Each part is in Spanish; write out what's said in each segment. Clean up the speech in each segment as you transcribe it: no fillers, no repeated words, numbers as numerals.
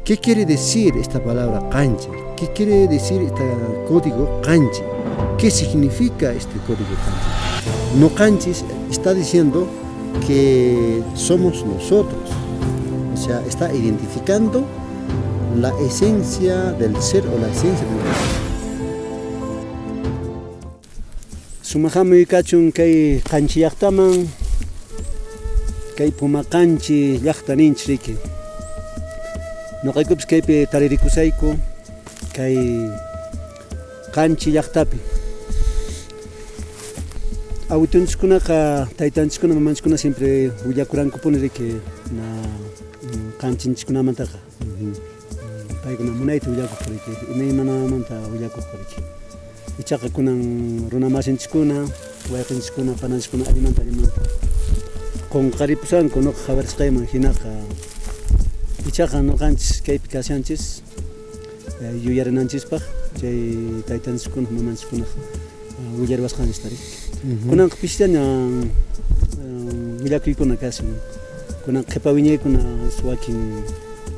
¿Qué quiere decir esta palabra kanchi? ¿Qué quiere decir este código kanchi? ¿Qué significa este código kanchi? No kanchi está diciendo que somos nosotros, o sea, está identificando la esencia del ser o la esencia del ser. Sumajami kachun kay kanchi llaqtaman, kay puma kanchi llaqta ninchiki. Noqaykupish kaypi taririkusayku kay kanchi llaqtapi. Awitunchikkunaqa taytanchikkuna mamanchikkuna siempre willakuranku riki na kanchinchikkunamantaqa. Paykuna munayta willakuqriki, imaymanamanta willakuqriki. Ichaqa kunan runa masinchikkuna, wayqinchikkuna, pananchikkuna alimanta qunqaripusanku nuqa qawarisqayman hinaqa. Ichaqa nuqanchis kaypi kashanchis yuyarinanchispaq chay taytanchikkuna mamanchikkuna willarwasqanchistari. Kunanqa pishtaña willakuykuna kasun. Kunan qhipa wiñaykuna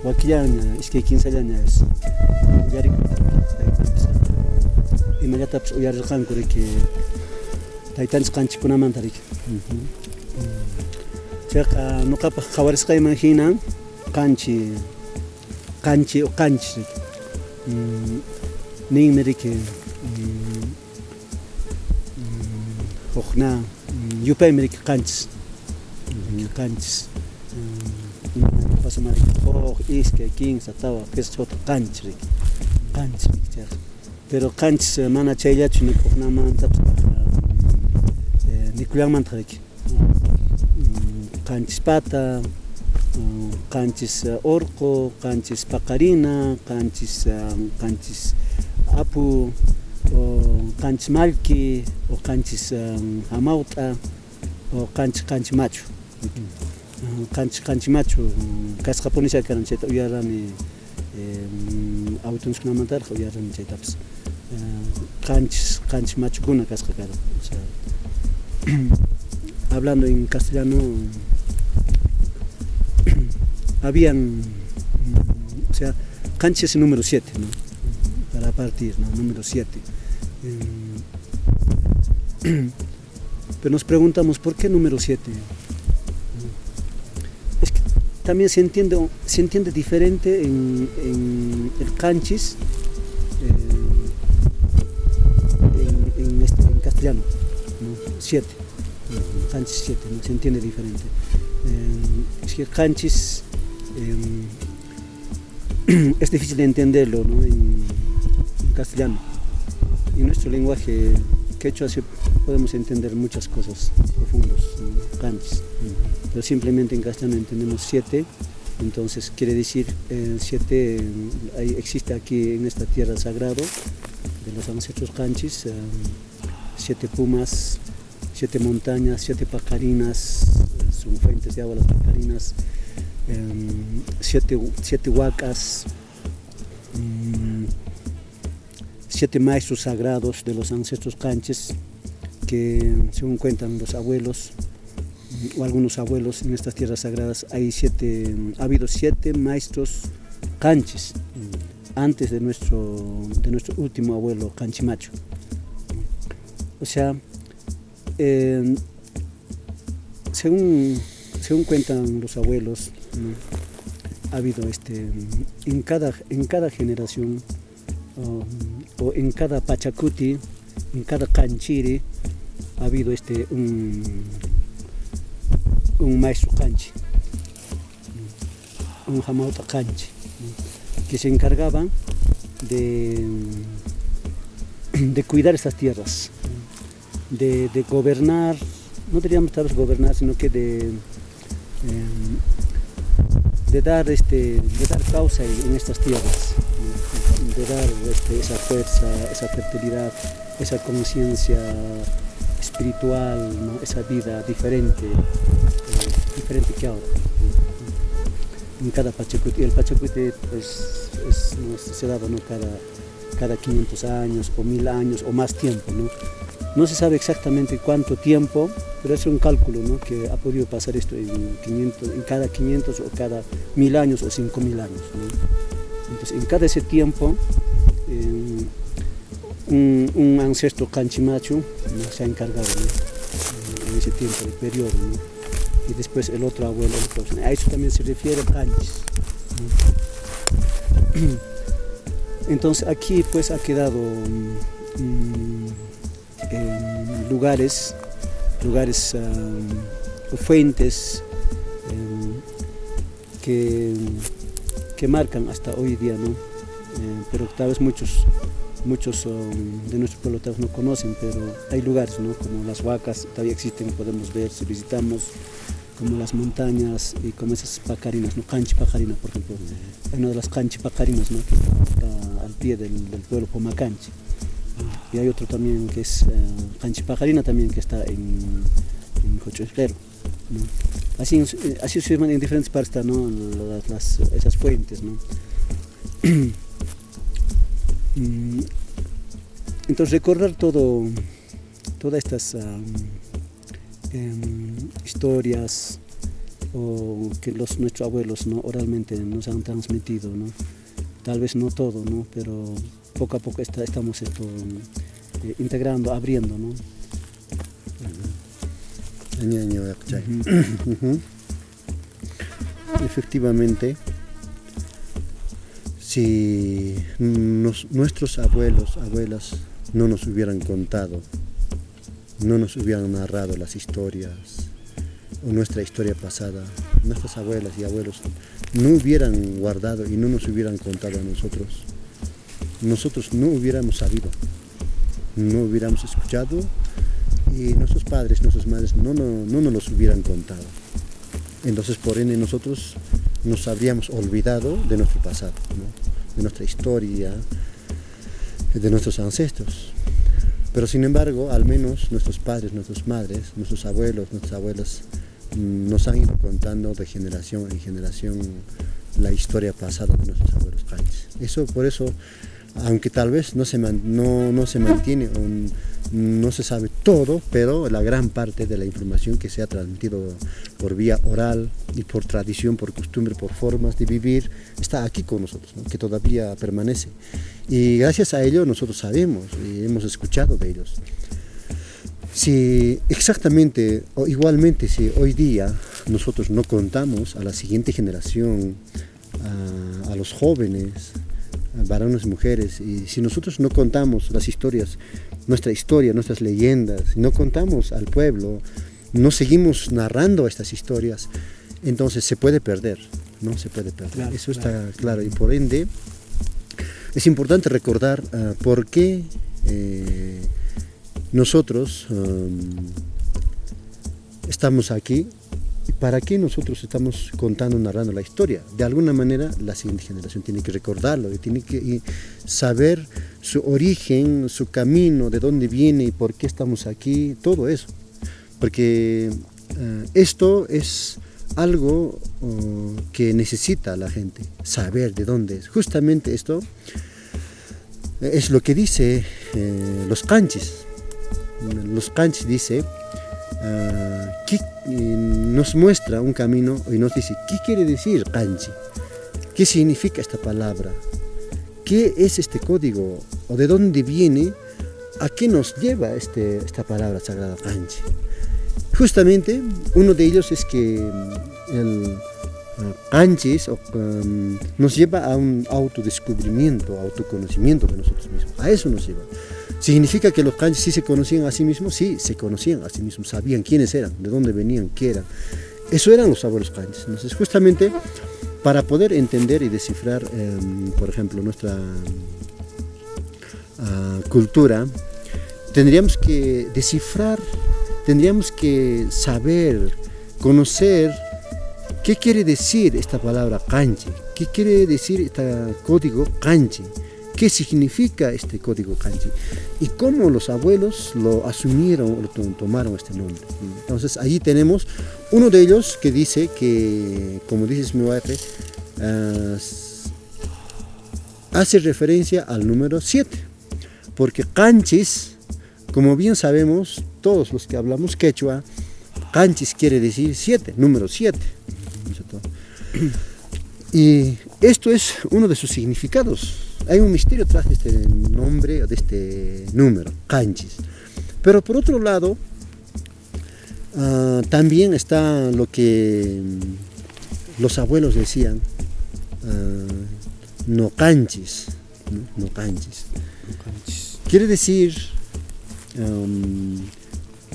wakillaña iskay kinsallaña willarikuna taytanchis. Imallatapish uyarirqanku riki taytanchis qanchikkunamanta riki. Chayqa nuqapaq qawarisqayman hina kanchi o kanchi ninmi riki hukna yupaymi riki kanchis pasamari huk iskay kinsa tawa qisqota kanchi riki chayqa pero kanchis mana chayllachu ni huknamantapas nikullanmanta riki kanchis pata, kanchis orco, kanchis pacarina, kanchis apu, o kanchis malki, o kanchis hamauta, o kanchis macho. Kanchis macho, kasqapunisha karan chayta uyarani autunchikunamantarqa uyarani chaytapas. Kanchis machokuna kasqa karan. O sea, hablando en castellano, habían, o sea, kanchi es el número 7, ¿no? Para partir, ¿no? Número 7. Pero nos preguntamos, ¿por qué número 7? Es que también se entiende diferente en el kanchis, en castellano, ¿no? 7. Kanchis 7, ¿no? Se entiende diferente. Es que kanchis es difícil de entenderlo, ¿no? en castellano. En nuestro lenguaje quechua sí podemos entender muchas cosas profundas, ¿no? Kanchis. Pero simplemente en castellano entendemos 7, entonces quiere decir 7 existe aquí en esta tierra sagrado de los ancestros kanchis, 7 pumas, 7 montañas, 7 pacarinas, son fuentes de agua las pacarinas, 7 huacas, 7 maestros sagrados de los ancestros kanchis, que según cuentan los abuelos o algunos abuelos en estas tierras sagradas ha habido 7 maestros kanchis antes de nuestro último abuelo kanchimacho. O sea, según cuentan los abuelos, ¿no? Ha habido en cada generación o en cada pachacuti, en cada kanchiri, ha habido un maestro kanchi, un hamauta kanchi, que se encargaba de cuidar estas tierras, de gobernar, no diríamos tal vez gobernar, sino que de dar causa en estas tierras, de dar esa fuerza, esa fertilidad, esa conciencia espiritual, ¿no? Esa vida diferente que ahora. En cada pachacuti, el pachacuti pues, se daba, ¿no? cada 500 años o 1000 años o más tiempo, ¿no? No se sabe exactamente cuánto tiempo, pero es un cálculo, ¿no? Que ha podido pasar esto en cada 500 o cada 1000 años o 5000 años, ¿no? pues en cada ese tiempo un ancestro canchimacho, ¿no?, se ha encargado, ¿no?, en ese tiempo, de periodo, ¿no?, y después el otro abuelo, a eso también se refiere canchis, ¿no? Entonces aquí pues ha quedado lugares, fuentes que marcan hasta hoy día, ¿no? Pero tal vez muchos de nuestro pueblo tal vez no conocen, pero hay lugares, ¿no?, como las huacas, todavía existen, podemos ver si visitamos, como las montañas y como esas pacarinas, ¿no? Canchi Pacarina, por ejemplo. Hay una de las Canchi Pacarinas, ¿no?, que está al pie del pueblo Pomacanchi. Y hay otro también que es Canchi Pacarina, también, que está en Cochuesquero, ¿no? Así en diferentes partes están, ¿no?, esas fuentes, ¿no? Entonces recordar todas estas historias o que nuestros abuelos, ¿no?, oralmente nos han transmitido, ¿no? Tal vez no todo, ¿no?, pero poco a poco estamos integrando, abriendo, ¿no? Efectivamente, si nuestros abuelos, abuelas no nos hubieran contado, no nos hubieran narrado las historias o nuestra historia pasada, nuestras abuelas y abuelos no hubieran guardado y no nos hubieran contado a nosotros no hubiéramos sabido, no hubiéramos escuchado, y nuestros padres, nuestras madres no nos los hubieran contado. Entonces, por ende, nosotros nos habríamos olvidado de nuestro pasado, ¿no?, de nuestra historia, de nuestros ancestros. Pero sin embargo, al menos nuestros padres, nuestras madres, nuestros abuelos, nuestras abuelas nos han ido contando de generación en generación la historia pasada de nuestros abuelos canchis. Por eso, aunque tal vez no se mantiene o no se sabe todo, pero la gran parte de la información que se ha transmitido por vía oral y por tradición, por costumbre, por formas de vivir, está aquí con nosotros, ¿no?, que todavía permanece. Y gracias a ello nosotros sabemos y hemos escuchado de ellos. Si exactamente o igualmente, si hoy día nosotros no contamos a la siguiente generación, a los jóvenes, varones, mujeres, y si nosotros no contamos las historias, nuestra historia, nuestras leyendas, no contamos al pueblo, no seguimos narrando estas historias, entonces se puede perder, ¿no? Se puede perder. Claro, eso está claro, y por ende es importante recordar por qué nosotros estamos aquí. ¿Para qué nosotros estamos contando, narrando la historia? De alguna manera la siguiente generación tiene que recordarlo y tiene que saber su origen, su camino, de dónde viene y por qué estamos aquí, todo eso. Porque esto es algo que necesita la gente, saber de dónde es. Justamente esto es lo que dice los canchis. Los canchis dice que nos muestra un camino y nos dice qué quiere decir canchi, qué significa esta palabra, qué es este código o de dónde viene, a qué nos lleva esta palabra sagrada canchi. Justamente uno de ellos es que el canchis nos lleva a un autodescubrimiento, autoconocimiento de nosotros mismos, a eso nos lleva. ¿Significa que los canchis sí se conocían a sí mismos? Sí, se conocían a sí mismos, sabían quiénes eran, de dónde venían, qué eran. Eso eran los abuelos canchis. Entonces, justamente para poder entender y descifrar, por ejemplo, nuestra cultura, tendríamos que descifrar, tendríamos que saber, conocer qué quiere decir esta palabra canchi, qué quiere decir este código canchi. ¿Qué significa este código canchi? Y cómo los abuelos lo asumieron, lo tomaron este nombre. Entonces, allí tenemos uno de ellos que dice que, como dice Smiwate, hace referencia al número 7. Porque canchis, como bien sabemos, todos los que hablamos quechua, canchis quiere decir 7, número 7. Y esto es uno de sus significados. Hay un misterio tras de este nombre o de este número, Canchis. Pero por otro lado, también está lo que los abuelos decían, no canchis, no canchis. Quiere decir,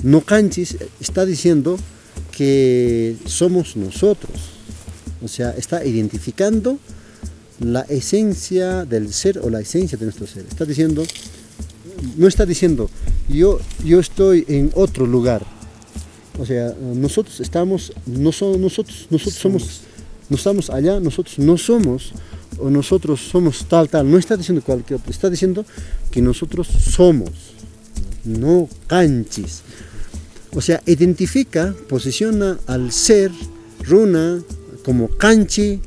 no canchis está diciendo que somos nosotros, o sea, está identificando la esencia del ser o la esencia de nuestro ser. Está diciendo, no está diciendo yo estoy en otro lugar, o sea, nosotros estamos, nosotros somos, no estamos allá, nosotros no somos, o nosotros somos tal, no está diciendo cualquier otro, está diciendo que nosotros somos, no canchis. O sea, identifica, posiciona al ser runa como canchi,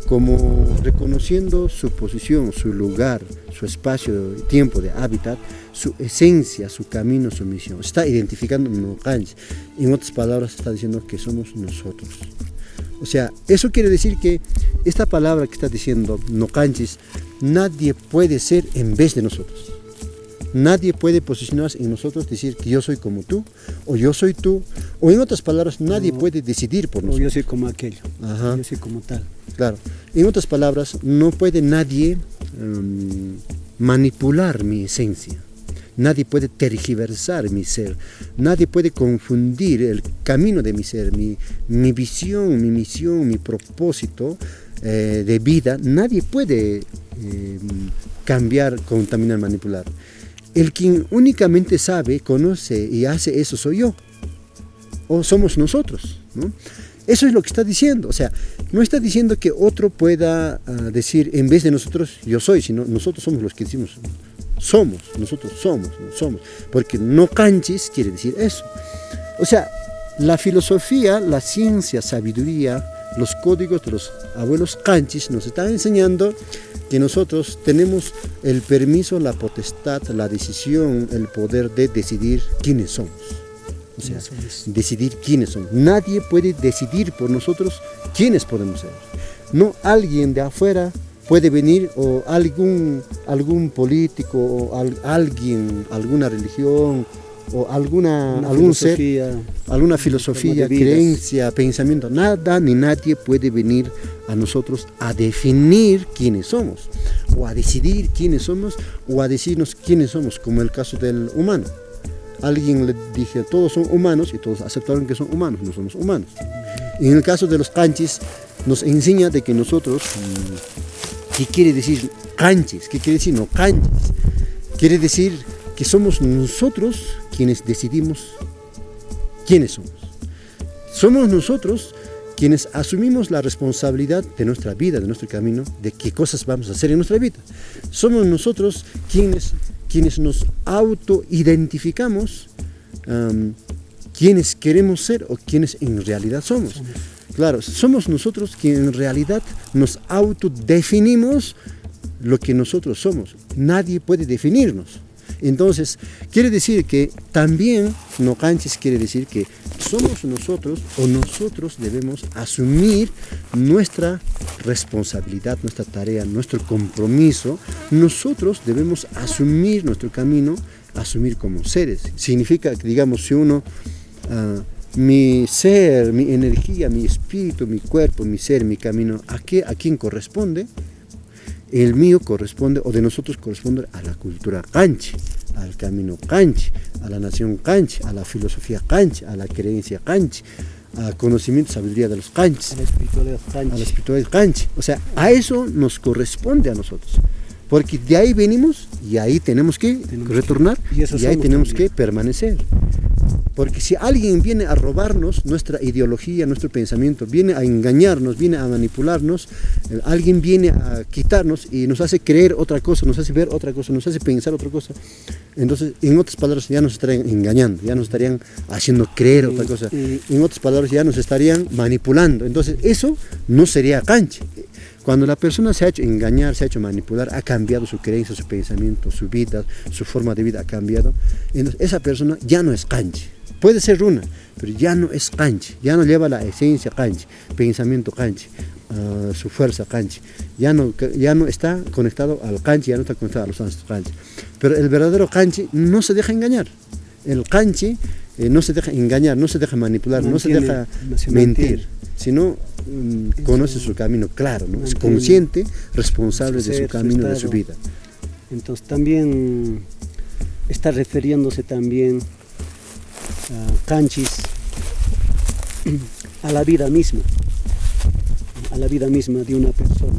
como reconociendo su posición, su lugar, su espacio, tiempo de hábitat, su esencia, su camino, su misión. Está identificando no canchi. En otras palabras, está diciendo que somos nosotros. O sea, eso quiere decir que esta palabra que está diciendo, no canchis, nadie puede ser en vez de nosotros. Nadie puede posicionarse en nosotros, decir que yo soy como tú, o yo soy tú, o en otras palabras, nadie puede decidir por nosotros. O yo soy como aquello, Ajá. yo soy como tal. Claro, en otras palabras, no puede nadie manipular mi esencia. Nadie puede tergiversar mi ser, nadie puede confundir el camino de mi ser, mi visión, mi misión, mi propósito de vida. Nadie puede cambiar, contaminar, manipular. El quien únicamente sabe, conoce y hace eso soy yo, o somos nosotros, ¿no? Eso es lo que está diciendo. O sea, no está diciendo que otro pueda decir en vez de nosotros yo soy, sino nosotros somos los que decimos somos, nosotros somos, porque no canchis quiere decir eso. O sea, la filosofía, la ciencia, sabiduría, los códigos de los abuelos canchis nos están enseñando que nosotros tenemos el permiso, la potestad, la decisión, el poder de decidir quiénes somos. O sea, decidir quiénes somos. Nadie puede decidir por nosotros quiénes podemos ser. No alguien de afuera puede venir, o algún político, o alguien, alguna religión, o algún ser, alguna filosofía, creencia, pensamiento, nada ni nadie puede venir a nosotros a definir quiénes somos, o a decidir quiénes somos, o a decirnos quiénes somos, como el caso del humano. Alguien le dije, todos son humanos, y todos aceptaron que son humanos, no somos humanos. Y en el caso de los canchis, nos enseña de que nosotros, ¿qué quiere decir canchis? ¿Qué quiere decir no canchis? Quiere decir que somos nosotros quienes decidimos quiénes somos. Somos nosotros quienes asumimos la responsabilidad de nuestra vida, de nuestro camino, de qué cosas vamos a hacer en nuestra vida. Somos nosotros quienes nos autoidentificamos, quienes queremos ser o quienes en realidad somos. Claro, somos nosotros quienes en realidad nos autodefinimos lo que nosotros somos. Nadie puede definirnos. Entonces, quiere decir que también, no canchis quiere decir que somos nosotros, o nosotros debemos asumir nuestra responsabilidad, nuestra tarea, nuestro compromiso. Nosotros debemos asumir nuestro camino, asumir como seres. Significa que, digamos, si uno, mi ser, mi energía, mi espíritu, mi cuerpo, mi ser, mi camino, ¿a quién corresponde? El mío corresponde, o de nosotros corresponde, a la cultura canchi, al camino canchi, a la nación canchi, a la filosofía canchi, a la creencia canchi, al conocimiento, sabiduría de los canchis, A la espiritualidad canchi. a la espiritualidad canchi. O sea, a eso nos corresponde a nosotros, porque de ahí venimos y ahí tenemos que retornar, y ahí tenemos que permanecer. Porque si alguien viene a robarnos nuestra ideología, nuestro pensamiento, viene a engañarnos, viene a manipularnos, alguien viene a quitarnos y nos hace creer otra cosa, nos hace ver otra cosa, nos hace pensar otra cosa, entonces, en otras palabras, ya nos estarían engañando, ya nos estarían haciendo creer otra cosa, en otras palabras, ya nos estarían manipulando. Entonces, eso no sería canchi. Cuando la persona se ha hecho engañar, se ha hecho manipular, ha cambiado su creencia, su pensamiento, su vida, su forma de vida ha cambiado, entonces esa persona ya no es kanchi. Puede ser runa, pero ya no es kanchi, ya no lleva la esencia kanchi, pensamiento kanchi, su fuerza kanchi, ya no está conectado al kanchi, ya no está conectado a los ancestros kanchi. Pero el verdadero kanchi no se deja engañar. El kanchi no se deja engañar, no se deja manipular, no se deja mentir, sino conoce su camino claro, ¿no? Es consciente, responsable de su camino, de su vida. Entonces también está refiriéndose también a kanchis, a la vida misma de una persona.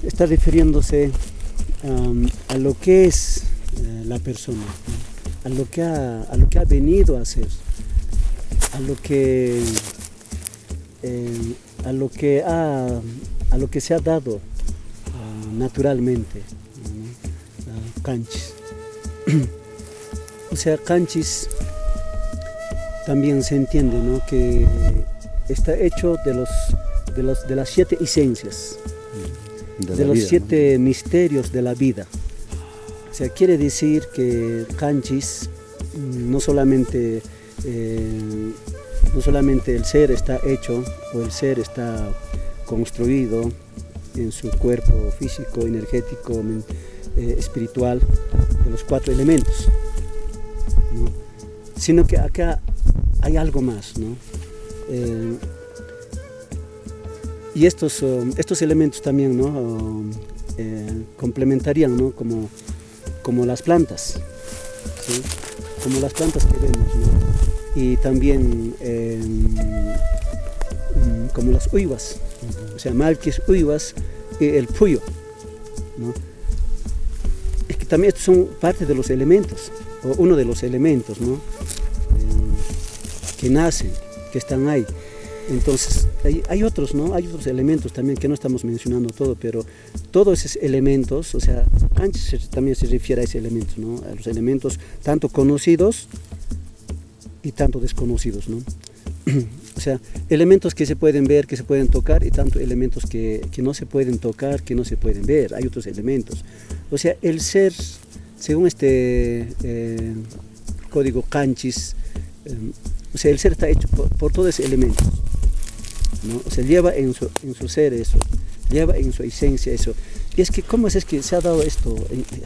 Está refiriéndose a lo que es la persona, a lo que ha venido a hacer, a lo que se ha dado naturalmente, kanchis. O sea, kanchis también se entiende, ¿no?, que está hecho de las 7 esencias, de los 7 misterios de la vida. O sea, quiere decir que kanchis no solamente el ser está hecho o el ser está construido en su cuerpo físico, energético, espiritual, de los 4 elementos, ¿no?, sino que acá hay algo más, ¿no? Y estos elementos también, ¿no?, complementarían, ¿no?, como las plantas, ¿sí?, como las plantas que vemos, ¿no?, y también como las uivas, o sea, malquis, uivas y el puyo, ¿no? Es que también estos son parte de los elementos, o uno de los elementos, ¿no?, que nacen, que están ahí. Entonces hay otros, ¿no?, hay otros elementos también que no estamos mencionando todo, pero todos esos elementos, o sea, kanchis también se refiere a esos elementos, ¿no?, a los elementos tanto conocidos y tanto desconocidos, ¿no? O sea, elementos que se pueden ver, que se pueden tocar, y tanto elementos que no se pueden tocar, que no se pueden ver. Hay otros elementos. O sea, el ser, según este código kanchis, o sea, el ser está hecho por todos esos elementos, ¿no? O sea, lleva en su ser eso, lleva en su esencia eso. Y es que, ¿cómo es que se ha dado esto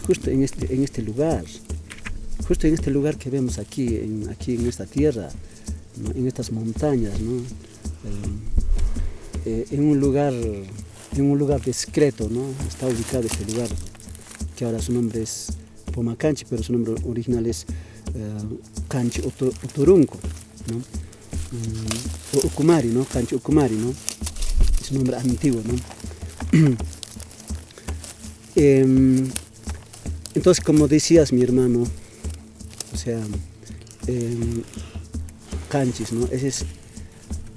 justo en este lugar? Justo en este lugar que vemos aquí en esta tierra, ¿no?, en estas montañas, ¿no?, en un lugar discreto, ¿no?, está ubicado este lugar, que ahora su nombre es Pumacanchi, pero su nombre original es Canchi Uturunco, ¿no?, o Ucumari, ¿no?, Canchi Ucumari, ¿no?, es un nombre antiguo, ¿no? Entonces, como decías, mi hermano, o sea, kanchis, ¿no?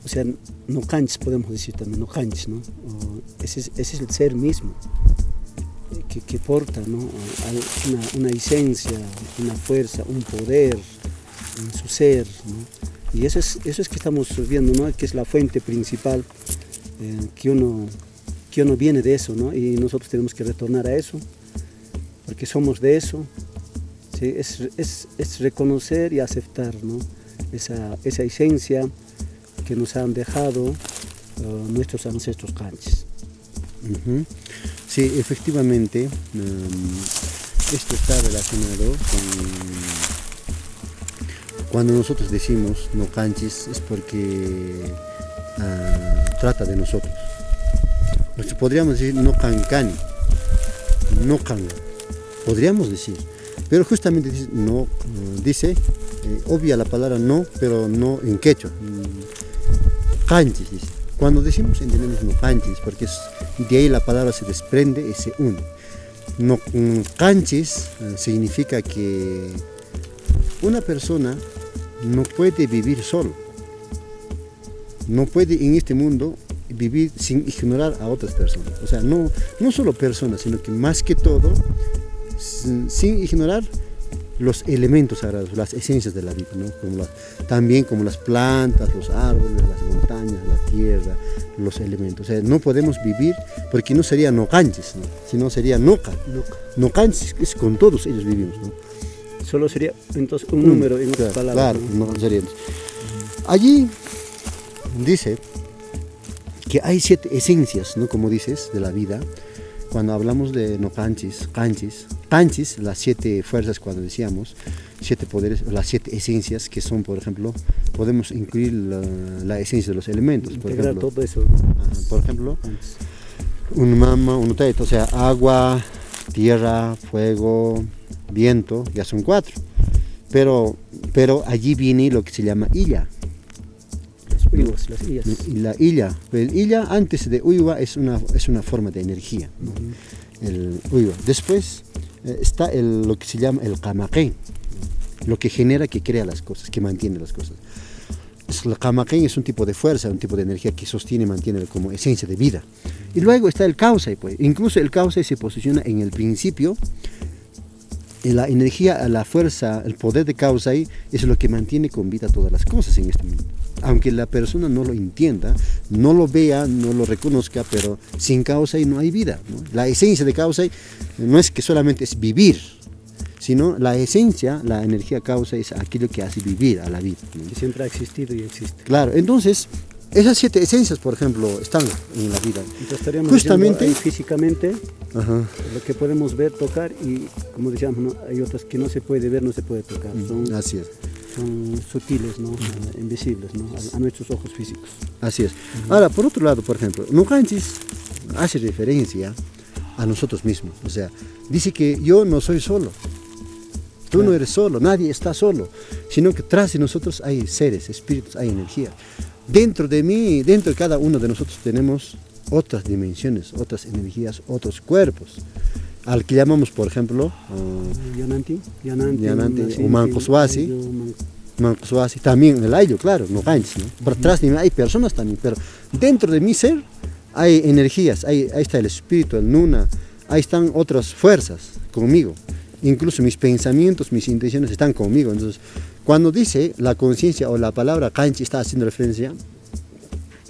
O sea, no kanchis podemos decir también, no kanchis, ¿no? Ese es el ser mismo que porta, ¿no?, una esencia, una fuerza, un poder en su ser, ¿no? Y eso es que estamos viendo, ¿no?, que es la fuente principal, que uno viene de eso, ¿no? Y nosotros tenemos que retornar a eso, porque somos de eso. ¿Sí? Es reconocer y aceptar, ¿no?, esa esencia que nos han dejado nuestros ancestros kanchis. Sí, efectivamente, esto está relacionado con cuando nosotros decimos no kanchis, es porque trata de nosotros. Podríamos decir no kankani, no kan, podríamos decir. Pero justamente dice, obvia la palabra no, pero no en quechua. Kanchis dice. Cuando decimos entendemos no kanchis, porque de ahí la palabra se desprende y se une. No kanchis significa que una persona no puede vivir solo. No puede en este mundo vivir sin ignorar a otras personas. O sea, no solo personas, sino que más que todo, sin ignorar los elementos sagrados, las esencias de la vida, ¿no? También como las plantas, los árboles, las montañas, la tierra, los elementos. O sea, no podemos vivir porque no sería no canches, ¿no? Sino sería noca. No canches es con todos ellos vivimos, ¿no? Solo sería entonces un número en otras palabras. Claro, no sería. Allí dice que hay 7 esencias, ¿no? Como dices, de la vida. Cuando hablamos de no canchis, las 7 fuerzas, cuando decíamos 7 poderes, las 7 esencias que son, por ejemplo, podemos incluir la esencia de los elementos. Por Integrar ejemplo, todo eso. por ejemplo, un mama, un teto, o sea, agua, tierra, fuego, viento, ya son 4. Pero allí viene lo que se llama illa. Las illas. Y la illa, el illa antes de uywa es una forma de energía, ¿no? El uywa. Después está lo que se llama el kamaken, lo que genera, que crea las cosas, que mantiene las cosas. El kamaken es un tipo de fuerza, un tipo de energía que sostiene, mantiene como esencia de vida. Y luego está el kausai, pues. Incluso el kausai se posiciona en el principio. La energía, la fuerza, el poder de kausai es lo que mantiene con vida todas las cosas en este mundo. Aunque la persona no lo entienda, no lo vea, no lo reconozca, pero sin kausai no hay vida, ¿no? La esencia de kausai no es que solamente es vivir, sino la esencia, la energía kausai es aquello que hace vivir a la vida, ¿no? Que siempre ha existido y existe. Claro, entonces esas 7 esencias, por ejemplo, están en la vida. Entonces estaríamos Justamente ahí físicamente, ajá, lo que podemos ver, tocar, y como decíamos, ¿no? Hay otras que no se puede ver, no se puede tocar. así es. Son sutiles, ¿no? Invisibles, ¿no? A nuestros ojos físicos. Así es. Ahora, por otro lado, por ejemplo, Nukanchis hace referencia a nosotros mismos. O sea, dice que yo no soy solo. Tú no eres solo, nadie está solo. Sino que tras de nosotros hay seres, espíritus, hay energía. Dentro de mí, dentro de cada uno de nosotros tenemos otras dimensiones, otras energías, otros cuerpos. Al que llamamos, por ejemplo, Yananti, o Mancoswasi. Mancoswasi, también el ayo, claro, no canches, ¿no? Por atrás de mí hay personas también, pero dentro de mi ser hay energías, ahí está el espíritu, el nuna, ahí están otras fuerzas conmigo. Incluso mis pensamientos, mis intenciones están conmigo. Entonces, cuando dice la conciencia o la palabra canchi está haciendo referencia,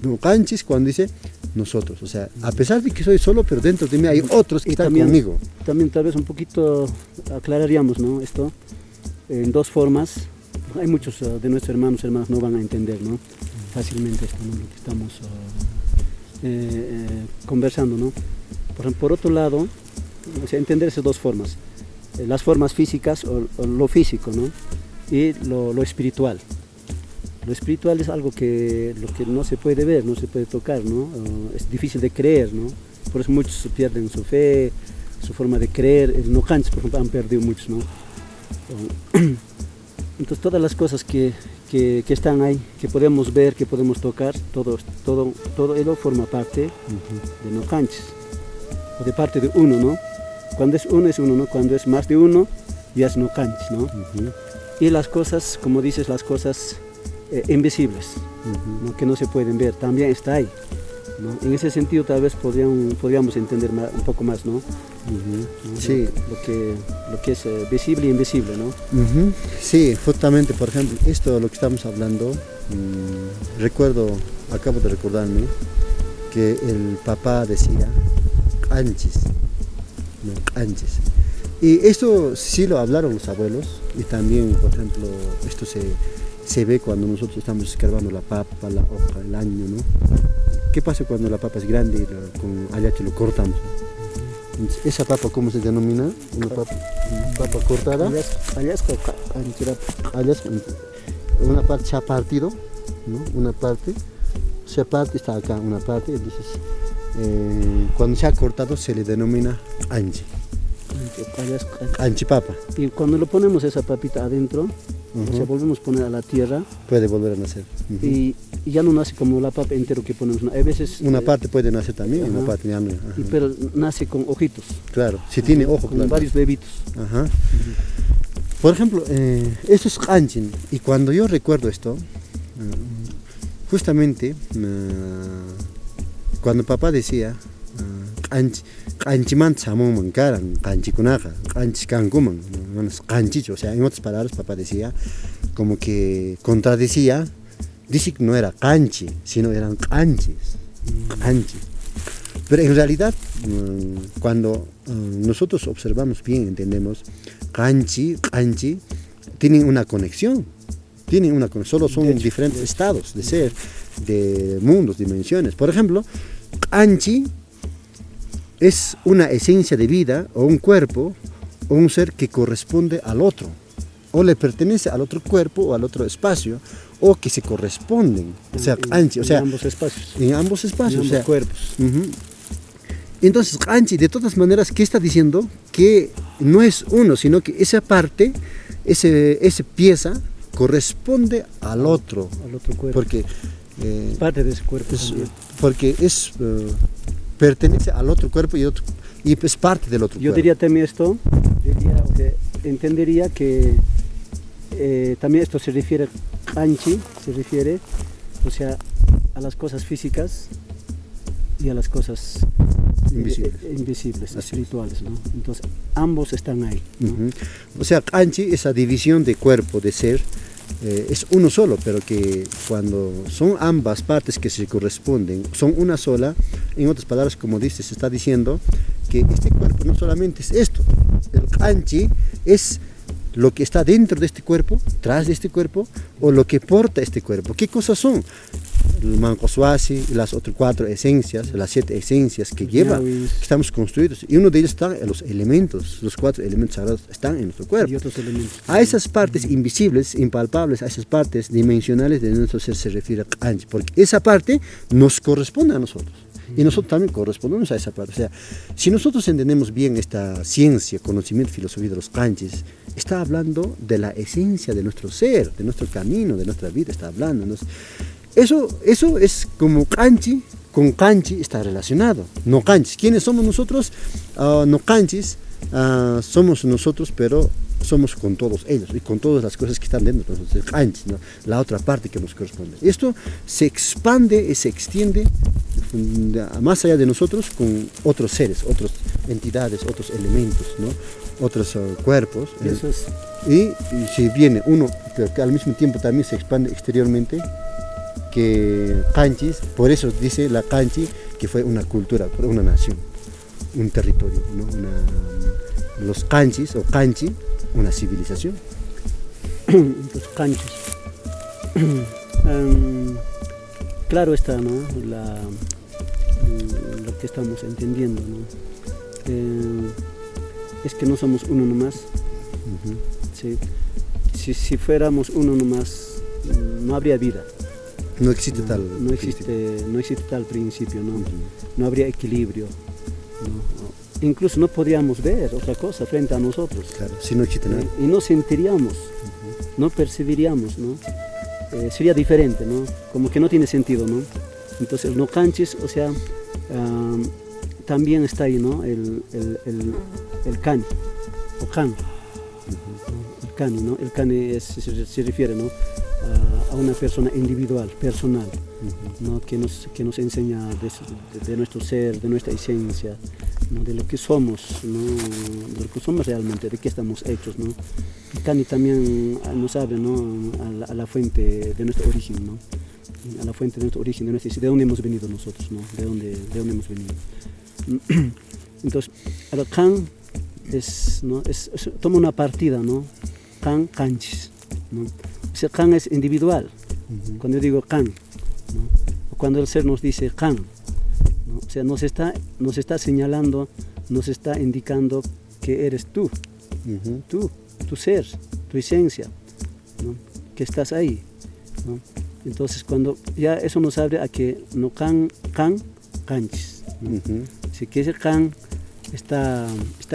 no canchis cuando dice nosotros, o sea, a pesar de que soy solo, pero dentro de mí hay otros que están también, conmigo. También tal vez un poquito aclararíamos, ¿no? Esto en 2 formas. Hay muchos de nuestros hermanas no van a entender, ¿no? Fácilmente esto, ¿no? Lo que estamos conversando, ¿no? Por otro lado, o sea, entender esas 2 formas. Las formas físicas o lo físico, ¿no? Y lo espiritual. Lo espiritual es algo que no se puede ver, no se puede tocar, ¿no? Es difícil de creer, ¿no? Por eso muchos pierden su fe, su forma de creer. El no canches, por ejemplo, han perdido muchos, ¿no? Entonces todas las cosas que están ahí, que podemos ver, que podemos tocar, todo ello forma parte de no canches, o de parte de uno, ¿no? Cuando es uno, ¿no? Cuando es más de uno, ya es no canches, ¿no? Y las cosas, como dices, las cosas invisibles, ¿no? Que no se pueden ver, también está ahí, ¿no? En ese sentido tal vez podríamos entender un poco más, ¿no? ¿No? Sí. Lo que es visible e invisible, ¿no? Sí, justamente, por ejemplo, esto lo que estamos hablando, acabo de recordarme que el papá decía canchis, no canches. Y esto sí lo hablaron los abuelos, y también, por ejemplo, esto se ve cuando nosotros estamos escarbando la papa, la hoja, el año, ¿no? ¿Qué pasa cuando la papa es grande y con ayache lo cortamos? Entonces, esa papa, ¿cómo se denomina? Una papa cortada. Una parte se ha partido, ¿no? Una parte se parte, está acá una parte, entonces cuando se ha cortado se le denomina anchi. Anchipapa. Y cuando lo ponemos esa papita adentro, o sea, volvemos a poner a la tierra, puede volver a nacer. Y ya no nace como la papa entero que ponemos, ¿no? A veces una parte puede nacer también, una parte ya no. Pero nace con ojitos. Claro, si tiene ojo, con claro. varios bebitos. Por ejemplo, esto es kanchin, y cuando yo recuerdo esto, justamente cuando papá decía kanchiman samon mankaran, kanchikunaja, kanchis kankuman, hermanos, canchicho. O sea, en otras palabras, papá decía, como que contradecía, dice que no era canchi, sino eran canchis, canchis. Pero en realidad, cuando nosotros observamos bien, entendemos, canchi, tienen una conexión, solo son diferentes estados de ser, de mundos, dimensiones. Por ejemplo, canchi es una esencia de vida o un cuerpo o un ser que corresponde al otro, o le pertenece al otro cuerpo o al otro espacio, o que se corresponden, o sea, canchi, o sea, en ambos espacios, en ambos espacios, en o sea, ambos cuerpos. Entonces, canchi, de todas maneras, ¿qué está diciendo? Que no es uno, sino que esa parte, esa pieza, corresponde al otro cuerpo. Porque parte de ese cuerpo porque pertenece al otro cuerpo y es parte del otro Yo cuerpo. diría también esto, entendería que también esto se refiere, canchi, se refiere, o sea, a las cosas físicas y a las cosas invisibles, espirituales, ¿no? Entonces, ambos están ahí, ¿no? O sea, canchi, esa división de cuerpo, de ser, es uno solo, pero que cuando son ambas partes que se corresponden, son una sola, en otras palabras, como dice, se está diciendo que este cuerpo no solamente es esto, el canchi es lo que está dentro de este cuerpo, tras de este cuerpo, o lo que porta este cuerpo. ¿Qué cosas son? El Mancoswasi, las otras 4 esencias, las 7 esencias que lleva, que estamos construidos, y uno de ellos está en los elementos, los 4 elementos sagrados están en nuestro cuerpo. Y otros elementos. A esas partes invisibles, impalpables, a esas partes dimensionales de nuestro ser se refiere a Kanchi, porque esa parte nos corresponde a nosotros. Y nosotros también correspondemos a esa parte. O sea, si nosotros entendemos bien esta ciencia, conocimiento, filosofía de los kanjis, está hablando de la esencia de nuestro ser, de nuestro camino, de nuestra vida, está hablando, ¿no? Eso es como kanji, con kanji está relacionado. No kanjis. ¿Quiénes somos nosotros? No kanjis, somos nosotros, pero somos con todos ellos y con todas las cosas que están dentro de nosotros, kanjis, ¿no? La otra parte que nos corresponde. Esto se expande y se extiende más allá de nosotros con otros seres, otras entidades, otros elementos, ¿no? Otros cuerpos. Y si viene uno que al mismo tiempo también se expande exteriormente, que kanjis, por eso dice la kanji que fue una cultura, una nación, un territorio, ¿no? Los kanjis o kanji, una civilización. Los kanjis. Claro está, ¿no? Lo que estamos entendiendo, ¿no? Es que no somos uno nomás. ¿Sí? Si fuéramos uno nomás, no habría vida. No existe tal no existe tal principio, ¿no? No habría equilibrio, ¿no? Incluso no podríamos ver otra cosa frente a nosotros. Claro, si no existe nada. Y no sentiríamos, no percibiríamos, ¿no? Sería diferente, ¿no? Como que no tiene sentido, ¿no? Entonces, no kanjis, o sea, también está ahí, ¿no? El kan, o kan, el kani, ¿no? El kani se refiere, ¿no? A una persona individual, personal, ¿no? que nos enseña de nuestro ser, de nuestra esencia, ¿no? De lo que somos, ¿no? De lo que somos realmente, de qué estamos hechos, ¿no? El Kani también nos abre, ¿no? a la fuente de nuestro origen, ¿no? A la fuente de nuestro origen, de dónde hemos venido nosotros, ¿no? De dónde hemos venido. Entonces, el Kan ¿no? toma una partida, ¿no? Kan, kanjis, ¿no? Ese kan es individual. Cuando yo digo kan, ¿no? Cuando el ser nos dice kan, ¿no? O sea, nos está señalando, nos está indicando que eres tú, tu ser, tu esencia, ¿no? Que estás ahí, ¿no? Entonces, cuando ya eso nos abre a que no kanjis, ¿no? Así que ese kan está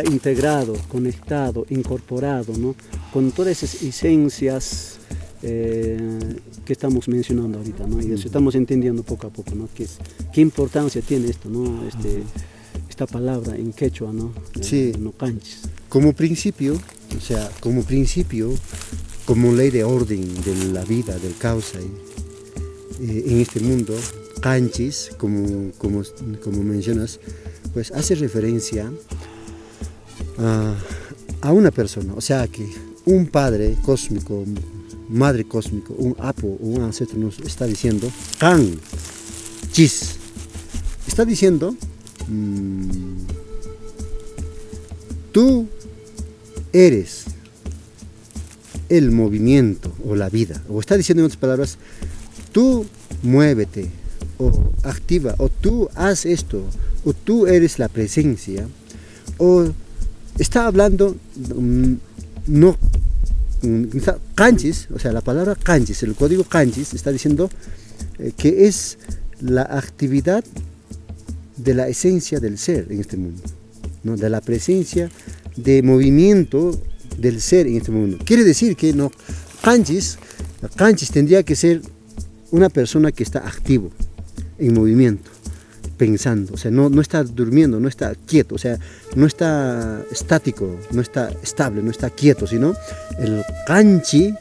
integrado, conectado, incorporado, ¿no? Con todas esas esencias que estamos mencionando ahorita, ¿no? Y eso estamos entendiendo poco a poco, ¿no? ¿Qué importancia tiene esto, ¿no? Esta palabra en quechua, ¿no? Sí. No kanjis. Como principio, como ley de orden de la vida, del causa en este mundo, kanjis, como mencionas, pues hace referencia a una persona, o sea que un padre cósmico, madre cósmico, un apo, un ancestro nos está diciendo, kan, chis, está diciendo, tú eres el movimiento o la vida, o está diciendo en otras palabras, tú muévete, o activa, o tú haz esto, o tú eres la presencia, o está hablando, no, kanchis, o sea, la palabra kanchis, el código kanchis está diciendo que es la actividad de la esencia del ser en este mundo, ¿no? De la presencia de movimiento del ser en este mundo. Quiere decir que no, kanchis tendría que ser una persona que está activo, en movimiento, pensando, o sea, no está durmiendo, no está quieto, o sea, no está estático, no está estable, no está quieto, sino el kanchi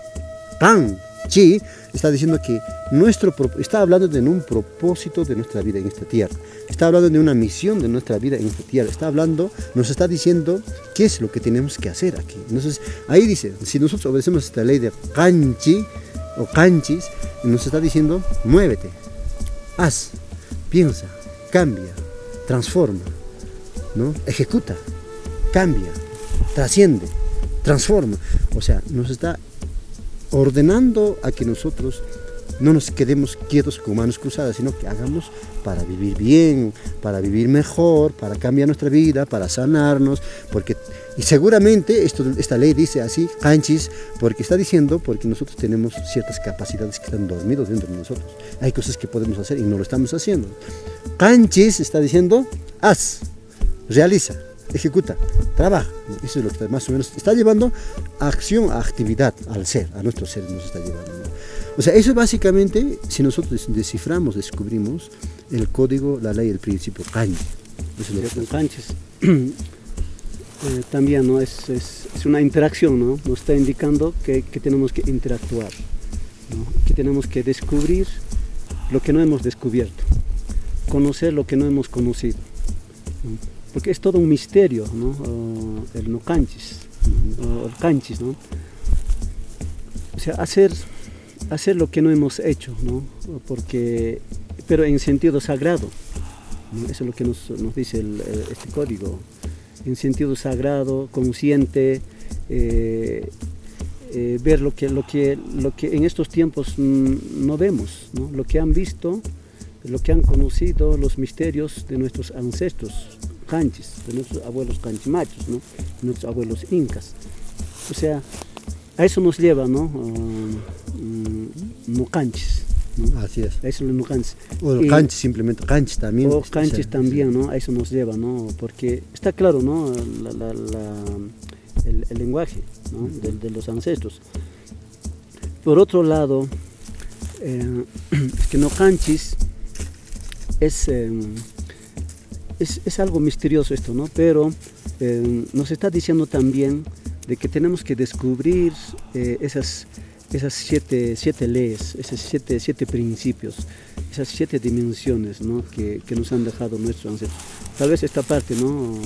está diciendo que está hablando de un propósito de nuestra vida en esta tierra, está hablando de una misión de nuestra vida en esta tierra, nos está diciendo qué es lo que tenemos que hacer aquí. Entonces, ahí dice, si nosotros obedecemos esta ley de kanchi o kanchis, nos está diciendo, muévete, haz, piensa, cambia, transforma, ¿no? Ejecuta, cambia, trasciende, transforma. O sea, nos está ordenando a que nosotros no nos quedemos quietos con manos cruzadas, sino que hagamos para vivir bien, para vivir mejor, para cambiar nuestra vida, para sanarnos, y seguramente esta ley dice así, kanchis, porque está diciendo, porque nosotros tenemos ciertas capacidades que están dormidos dentro de nosotros. Hay cosas que podemos hacer y no lo estamos haciendo. Kanchis está diciendo, haz, realiza, ejecuta, trabaja. Eso es lo que más o menos está llevando acción, a actividad al ser, a nuestro ser nos está llevando, ¿no? O sea, eso básicamente, si nosotros desciframos, descubrimos el código, la ley, el principio kanchi. Eso es lo que kanchis. También, ¿no? es una interacción, ¿no? Nos está indicando que tenemos que interactuar, ¿no? Que tenemos que descubrir lo que no hemos descubierto, conocer lo que no hemos conocido, ¿no? Porque es todo un misterio, ¿no? El no kanchis, o el kanchis, ¿no? O sea, hacer lo que no hemos hecho, ¿no? Pero en sentido sagrado, ¿no? Eso es lo que nos dice este código, en sentido sagrado, consciente, ver lo que en estos tiempos no vemos, ¿no? Lo que han visto, lo que han conocido, los misterios de nuestros ancestros kanchis, de nuestros abuelos kanchimachos, ¿no? De nuestros abuelos incas. O sea, a eso nos lleva, ¿no? No kanchis, ¿no? Así es. A eso no kanchis. O kanchis simplemente, kanchis también. O kanchis también, ¿no? A eso nos lleva, ¿no? Porque está claro, ¿no? El lenguaje, ¿no? De los ancestros. Por otro lado, es que no kanchis es algo misterioso esto, ¿no? Pero nos está diciendo también de que tenemos que descubrir esas siete leyes, esos siete principios, esas 7 dimensiones, ¿no? que nos han dejado nuestros ancestros. Tal vez esta parte, ¿no?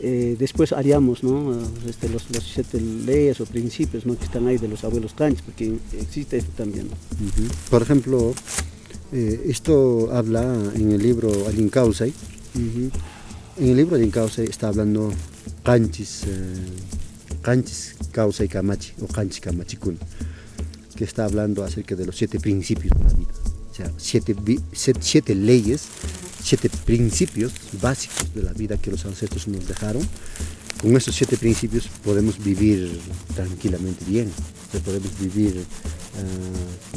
Después haríamos, ¿no? Los 7 leyes o principios, ¿no? Que están ahí de los abuelos kanchis, porque existe esto también, ¿no? Por ejemplo, esto habla en el libro Alinkausai. En el libro Alinkausai está hablando kanchis Kausai Kamachi o kanchis Kamachikun, que está hablando acerca de los 7 principios de la vida. O sea, 7 leyes, 7 principios básicos de la vida que los ancestros nos dejaron. Con esos 7 principios podemos vivir tranquilamente bien, o sea, podemos vivir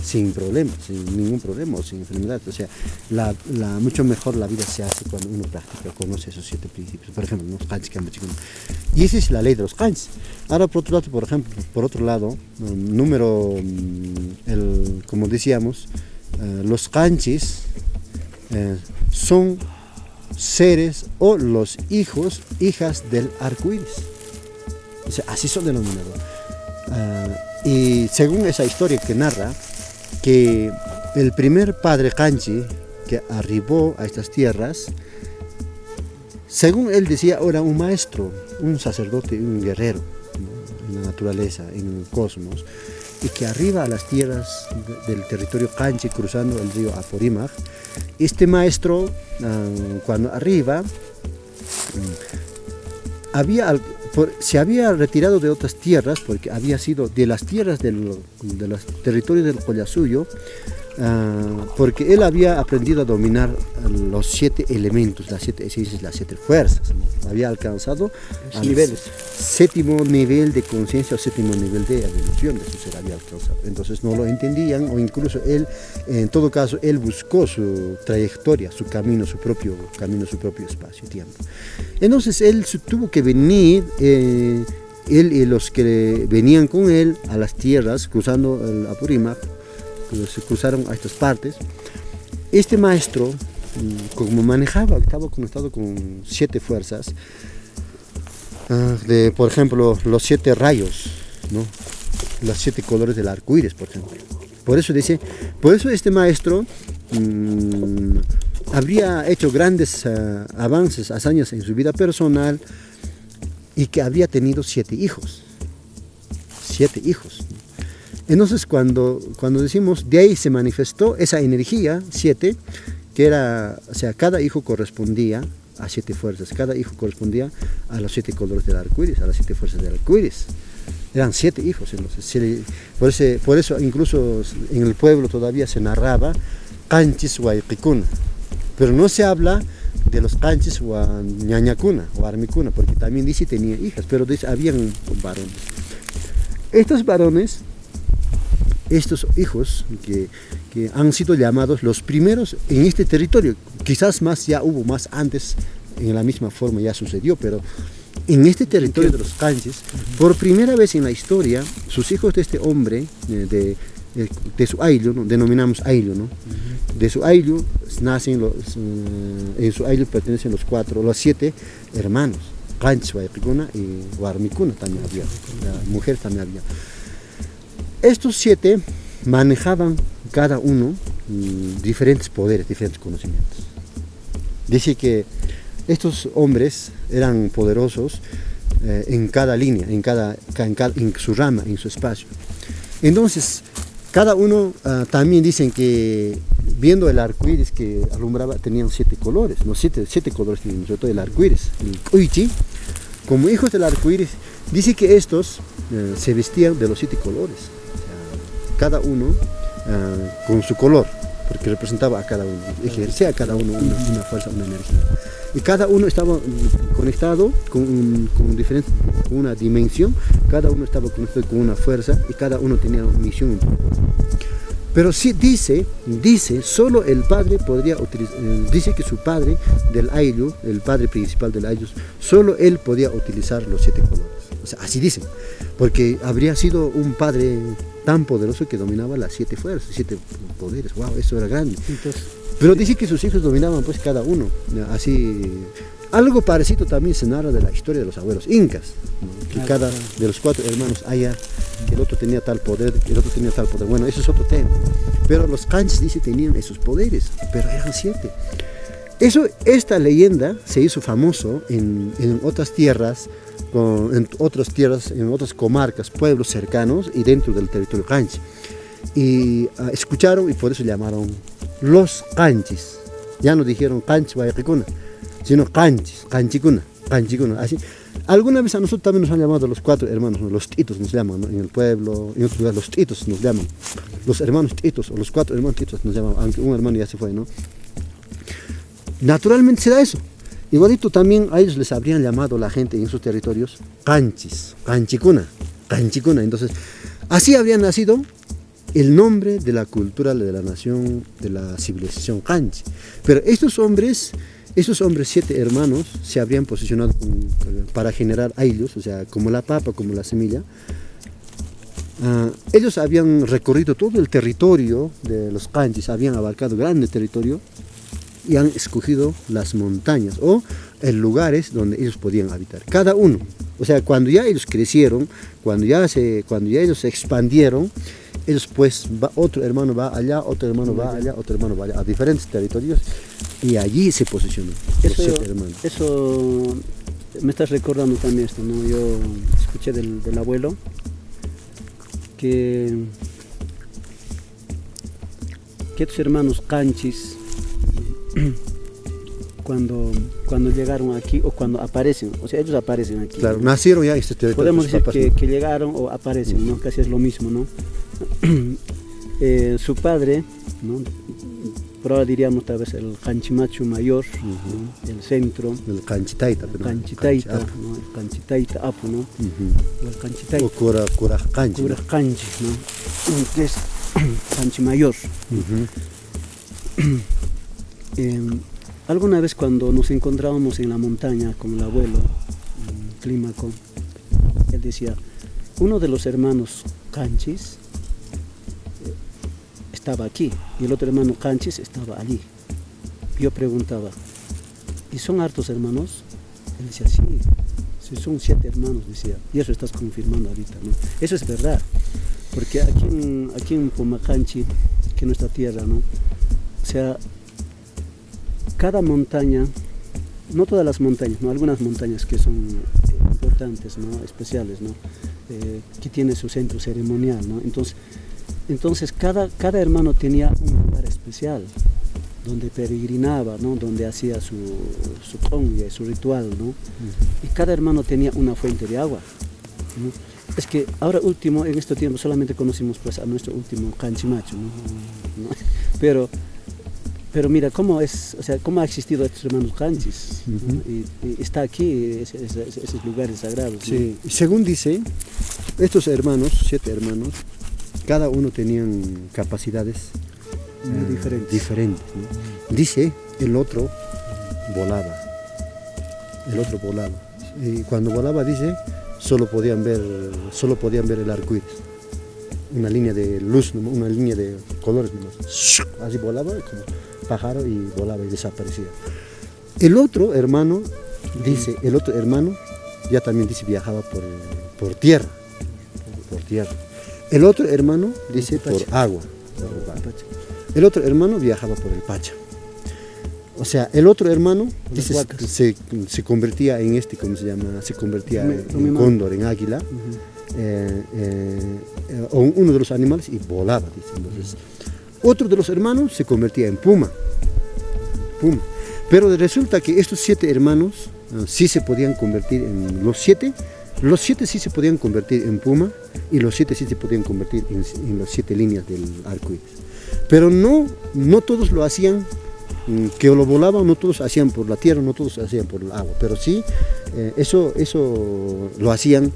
sin problemas, sin ningún problema o sin enfermedad. O sea, mucho mejor la vida se hace cuando uno practica, conoce esos 7 principios. Por ejemplo, los kanchis kamachikun. Y esa es la ley de los kanchis. Ahora, por otro lado, como decíamos, los kanchis son seres o los hijas del arco iris. O sea, así son denominados. Y según esa historia que narra, que el primer padre kanchi que arribó a estas tierras Según él decía, era un maestro, un sacerdote, un guerrero, ¿no? En la naturaleza, en el cosmos, y que arriba a las tierras del territorio Canchi, cruzando el río Apurímac, este maestro, cuando arriba, se había retirado de otras tierras, porque había sido de las tierras de los territorios del Collasuyo, porque él había aprendido a dominar los 7 elementos, las 7 esencias, las 7 fuerzas, ¿no? Había alcanzado al niveles. 7º nivel de conciencia o 7º nivel de evolución de su ser, había alcanzado. Entonces no lo entendían, o incluso él, en todo caso, él buscó su trayectoria, su camino, su propio espacio-tiempo. Entonces él tuvo que venir, él y los que venían con él a las tierras, cruzando el Apurímac, se cruzaron a estas partes. Este maestro, como estaba conectado con 7 fuerzas, por ejemplo, los 7 rayos, ¿no? Los 7 colores del arco iris, por ejemplo. Por eso este maestro habría hecho grandes avances, hazañas en su vida personal, y que habría tenido 7 hijos. 7 hijos. Entonces cuando decimos, de ahí se manifestó esa energía 7, que era, o sea, cada hijo correspondía a 7 fuerzas, cada hijo correspondía a los 7 colores del arco iris, a las 7 fuerzas del arco iris. Eran 7 hijos, entonces, por eso incluso en el pueblo todavía se narraba Canchis Huayquicuna, pero no se habla de los Canchis o Ñañacuna o Armicuna, porque también dice tenía hijas, pero dice habían varones. Estos varones, estos hijos que han sido llamados los primeros en este territorio, quizás más ya hubo más antes, en la misma forma ya sucedió, pero en este territorio de los Canchis, por primera vez en la historia, sus hijos de este hombre, de su ayllu, ¿no? Denominamos ayllu, ¿no? De su ayllu nacen en su ayllu pertenecen los 7 hermanos, Canchis, Huayquicuna y Huarmicuna también había, la mujer también había. Estos 7 manejaban cada uno diferentes poderes, diferentes conocimientos. Dice que estos hombres eran poderosos en cada línea, en su rama, en su espacio. Entonces, cada uno también dicen que viendo el arco iris que alumbraba, tenían 7 colores, no 7 colores, sobre todo el arco iris. El Uichi, como hijos del arco iris, dice que estos se vestían de los 7 colores. Cada uno con su color, porque representaba a cada uno, ejercía a cada uno una fuerza, una energía. Y cada uno estaba conectado con una dimensión, cada uno estaba conectado con una fuerza y cada uno tenía una misión. Pero sí dice, solo el padre podría utilizar, dice que su padre del ayllu, el padre principal del ayllu, solo él podía utilizar los 7 colores. O sea, así dicen, porque habría sido un padre tan poderoso que dominaba las 7 fuerzas, 7 poderes. Wow, eso era grande. Entonces, pero dice que sus hijos dominaban pues cada uno, así. Algo parecido también se narra de la historia de los abuelos incas, ¿no? Que cada de los 4 hermanos haya, que el otro tenía tal poder, el otro tenía tal poder. Bueno, eso es otro tema. Pero los Canchis, dice, tenían esos poderes, pero eran 7. Esta leyenda se hizo famoso en otras tierras, en otras comarcas, pueblos cercanos y dentro del territorio Canchi. Y escucharon y por eso llamaron los Canchis. Ya no dijeron Canchis Huayquicuna, sino Canchis, Canchicuna. Así. Alguna vez a nosotros también nos han llamado los 4 hermanos, ¿no? Los titos nos llaman, ¿no? En el pueblo, en otros lugares los titos nos llaman. Los hermanos titos o los 4 hermanos titos nos llaman, aunque un hermano ya se fue, ¿no? Naturalmente se da eso. Igualito también a ellos les habrían llamado la gente en sus territorios Canchis, Canchicuna. Entonces, así habría nacido el nombre de la cultura de la nación, de la civilización Canchi. Pero estos hombres 7 hermanos, se habrían posicionado para generar ayllus, o sea, como la papa, como la semilla. Ellos habían recorrido todo el territorio de los Canchis, habían abarcado grande territorio y han escogido las montañas o lugares donde ellos podían habitar. Cada uno, o sea, cuando ya ellos crecieron, cuando ya ellos se expandieron, ellos pues, otro hermano va allá, otro hermano va allá, otro hermano va allá, a diferentes territorios, y allí se posicionan. los 7 hermanos. Eso me estás recordando también esto, ¿no? Yo escuché del abuelo que estos hermanos Canchis cuando llegaron aquí o cuando aparecen, o sea, ellos aparecen aquí. Claro, nacieron ya este territorio. Podemos decir que llegaron o aparecen, ¿no? Casi es lo mismo, ¿no? Su padre, ¿no? Por ahora diríamos tal vez el Canchimachu mayor, ¿no? El centro. El Canchitaita. El Canchitaita, ¿no? El Canchitaita Apu, ¿no? O el Canchitaita. O Curajcanchi. Curajcanchi, ¿no? Que es Canchi mayor. Alguna vez cuando nos encontrábamos en la montaña con el abuelo, en Clímaco, él decía, uno de los hermanos Canchis estaba aquí y el otro hermano Canchis estaba allí. Yo preguntaba, ¿y son hartos hermanos? Él decía, sí, son 7 hermanos, decía, y eso estás confirmando ahorita, ¿no? Eso es verdad, porque aquí en Pumacanchi, que es nuestra tierra, ¿no? O sea, cada montaña, no todas las montañas, ¿no? Algunas montañas que son importantes, ¿no? Especiales, ¿no? Que tiene su centro ceremonial, ¿no? Entonces cada hermano tenía un lugar especial donde peregrinaba, ¿no? Donde hacía su congre, su ritual, ¿no? Y cada hermano tenía una fuente de agua, ¿no? Es que ahora último, en este tiempo, solamente conocimos pues a nuestro último Canchimachu, ¿no? Pero mira cómo es, o sea, cómo ha existido estos hermanos Canchis, ¿no? Y está aquí esos lugares sagrados, ¿no? Sí, según dice, estos hermanos, 7 hermanos, cada uno tenían capacidades muy diferentes, ¿no? Dice, el otro volaba, y cuando volaba, dice, solo podían ver el arco iris, una línea de luz, una línea de colores, así volaba como pájaro y volaba y desaparecía. El otro hermano ya también dice viajaba por tierra. El otro hermano dice por agua. El otro hermano viajaba por el Pacha. O sea, el otro hermano dice, se convertía en ¿cómo se llama? Se convertía en cóndor, en águila, o uno de los animales y volaba, dice. Entonces, otro de los hermanos se convertía en puma. Pero resulta que estos 7 hermanos sí se podían convertir en los 7 sí se podían convertir en puma y los 7 sí se podían convertir en las 7 líneas del arco iris. Pero no todos lo hacían, que lo volaban, no todos hacían por la tierra, no todos hacían por el agua, pero sí eso lo hacían,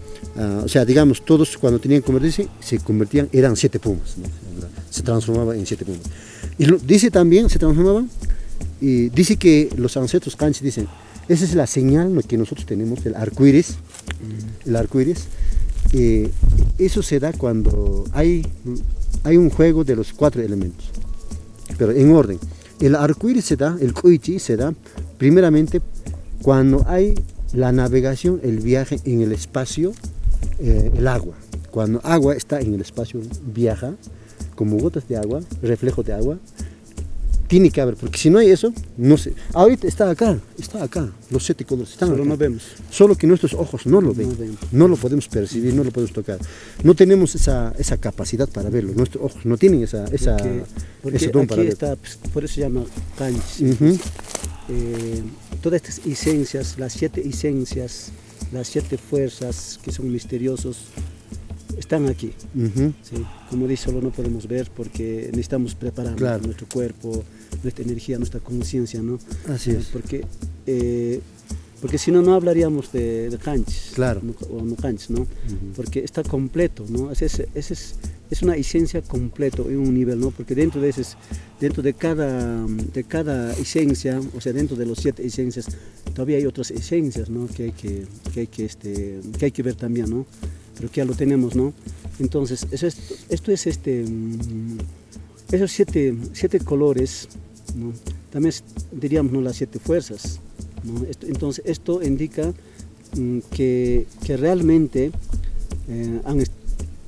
o sea, digamos, todos cuando tenían que convertirse, se convertían, eran 7 pumas, ¿no? Se transformaban en 7 pumas. Y dice también, se transformaban, y dice que los ancestros Canchis dicen, esa es la señal, ¿no?, que nosotros tenemos, el arco iris. Eso se da cuando hay un juego de los 4 elementos, pero en orden. El arco iris se da, el Koichi se da primeramente cuando hay la navegación, el viaje en el espacio, el agua. Cuando agua está en el espacio, viaja como gotas de agua, reflejo de agua. Tiene que haber, porque si no hay eso, no sé. Ahorita está acá, los 7 colores están Solo acá. no vemos. Solo que nuestros ojos no lo ven, no lo podemos percibir, no lo podemos tocar. No tenemos esa capacidad para verlo, nuestros ojos no tienen ese don para verlo. Está, pues, por eso se llama Canchi. Todas estas esencias, las 7 esencias, las 7 fuerzas que son misteriosos, están aquí. ¿Sí? Como dice, solo no podemos ver porque necesitamos preparar nuestro cuerpo, nuestra energía, nuestra conciencia, ¿no? Así es. Porque si no, no hablaríamos de Canchis, claro, o no Canchis, ¿no? Porque está completo, ¿no? Es una esencia completa en un nivel, ¿no? Porque dentro de cada esencia, o sea, dentro de los 7 esencias, todavía hay otras esencias, ¿no? Que hay que ver también, ¿no? Pero que ya lo tenemos, ¿no? Entonces, esto es esos 7 colores, ¿no? También diríamos, ¿no?, las 7 fuerzas, ¿no? Entonces, esto indica que realmente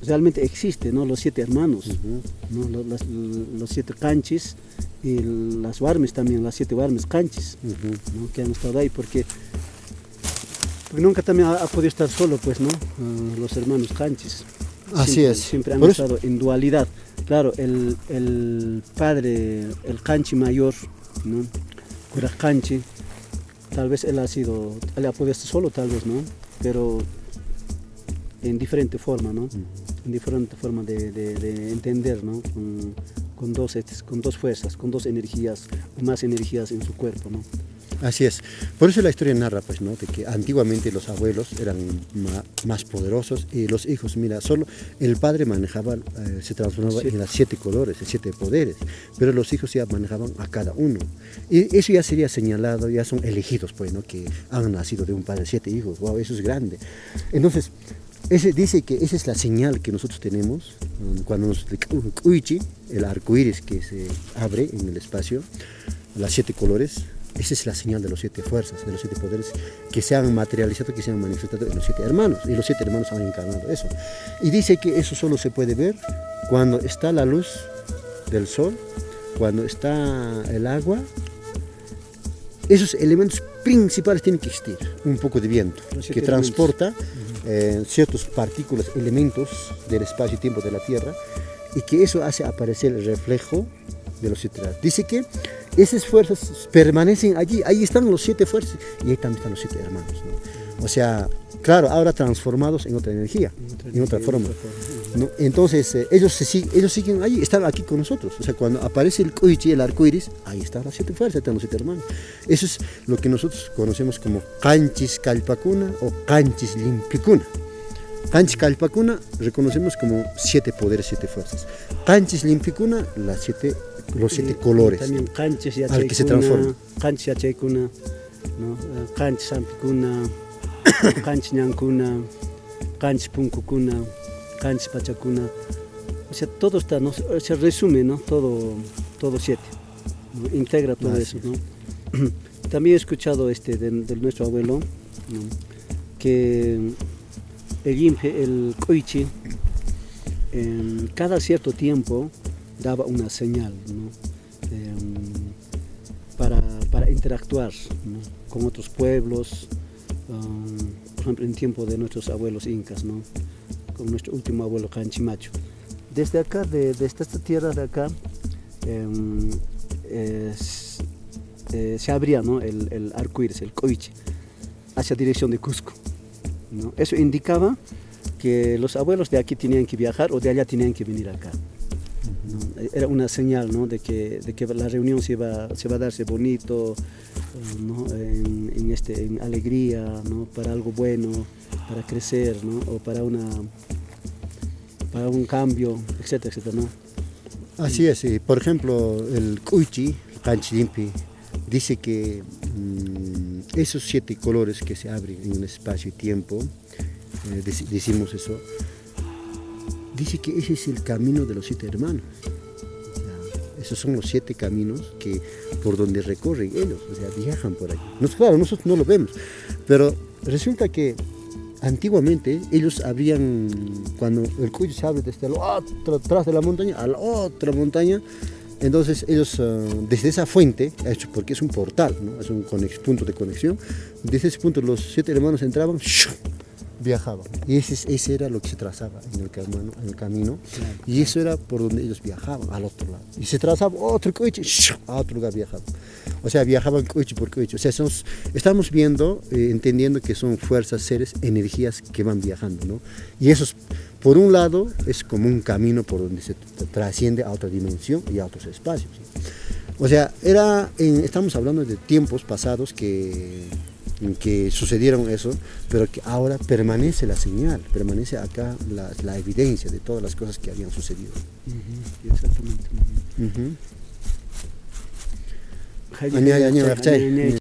realmente existe, ¿no? Los 7 hermanos, Ujú. ¿no? Los 7 canchis y las Warmes también, las 7 Warmes canchis, Ujú. ¿no? Que han estado ahí, porque nunca también ha podido estar solo, pues, ¿no? Los hermanos canchis. Así Siempre, es. siempre han Por eso- estado en dualidad. Claro, el padre, el canchi mayor, ¿no? Cura canchi, tal vez él ha podido estar solo, tal vez, ¿no? Pero en diferente forma, ¿no? En diferente forma de entender, ¿no? Con dos fuerzas, con 2 energías, o más energías en su cuerpo, ¿no? Así es. Por eso la historia narra, pues, ¿no? De que antiguamente los abuelos eran más poderosos y los hijos, mira, solo el padre manejaba, se transformaba en las 7 colores, 7 poderes, pero los hijos ya manejaban a cada uno. Y eso ya sería señalado, ya son elegidos, pues, ¿no? Que han nacido de un padre, 7 hijos. Wow, eso es grande. Entonces, dice que esa es la señal que nosotros tenemos cuando nos uichi, el arco iris que se abre en el espacio, las 7 colores. Esa es la señal de los 7 fuerzas, de los 7 poderes que se han materializado, que se han manifestado en los 7 hermanos. Y los 7 hermanos han encarnado eso. Y dice que eso solo se puede ver cuando está la luz del sol, cuando está el agua. Esos elementos principales tienen que existir. Un poco de viento Los 7 que elementos. transporta ciertas partículas, elementos del espacio y tiempo de la Tierra, y que eso hace aparecer el reflejo de los 7 hermanos. Dice que esas fuerzas permanecen allí, ahí están los 7 fuerzas y ahí también están los 7 hermanos, ¿no? O sea, claro, ahora transformados en otra energía, en otra forma, ¿no? Entonces ellos siguen allí, están aquí con nosotros. O sea, cuando aparece el koichi, el arco iris, ahí están las 7 fuerzas, están los 7 hermanos. Eso es lo que nosotros conocemos como kanchis kalpakuna o kanchis limpikuna. Kanchis kalpakuna reconocemos como 7 poderes, 7 fuerzas. Kanchis limpikuna, los 7 colores También canchis al que se transforma. Canchis yachaykuna, ¿no? Canchis sampikuna, canchis ñankuna, canchis punkukuna, canchis pachakuna. O sea, todo está, ¿no? Se resume, ¿no? Todo 7, ¿no? Integra todo Así eso, ¿no? También he escuchado de nuestro abuelo, ¿no? Que el yimpe, el koichi, cada cierto tiempo daba una señal, ¿no? Para interactuar, ¿no? Con otros pueblos, por ejemplo en tiempo de nuestros abuelos incas, ¿no? Con nuestro último abuelo Canchimacho. Desde acá, desde esta tierra de acá, se abría, ¿no? el arco iris, el koichi, hacia dirección de Cusco, ¿no? Eso indicaba que los abuelos de aquí tenían que viajar o de allá tenían que venir acá, ¿no? Era una señal, ¿no? de que la reunión se va a darse bonito, ¿no? en alegría, ¿no? Para algo bueno, para crecer, ¿no? O para un cambio, etcétera, etcétera, ¿no? Así es, por ejemplo, el Kuichi, Kanchilimpi, dice que esos 7 colores que se abren en un espacio y tiempo, decimos eso, dice que ese es el camino de los 7 hermanos. O sea, esos son los 7 caminos por donde recorren ellos, o sea, viajan por aquí. Claro, nosotros no lo vemos, pero resulta que antiguamente ellos habían, cuando el cuello se abre desde el otro, atrás de la montaña, a la otra montaña, entonces ellos desde esa fuente, porque es un portal, ¿no? Es un punto de conexión, desde ese punto los 7 hermanos entraban, viajaban, y ese era lo que se trazaba en el camino, Claro. y eso era por donde ellos viajaban, al otro lado, y se trazaba otro coche, a otro lugar viajaban, o sea, viajaban coche por coche, o sea, estamos viendo, entendiendo que son fuerzas, seres, energías que van viajando, ¿no? Y eso, por un lado, es como un camino por donde se trasciende a otra dimensión y a otros espacios, ¿sí? O sea, estamos hablando de tiempos pasados en que sucedieron eso, pero que ahora permanece la señal, permanece acá la evidencia de todas las cosas que habían sucedido. Exactamente. Aña,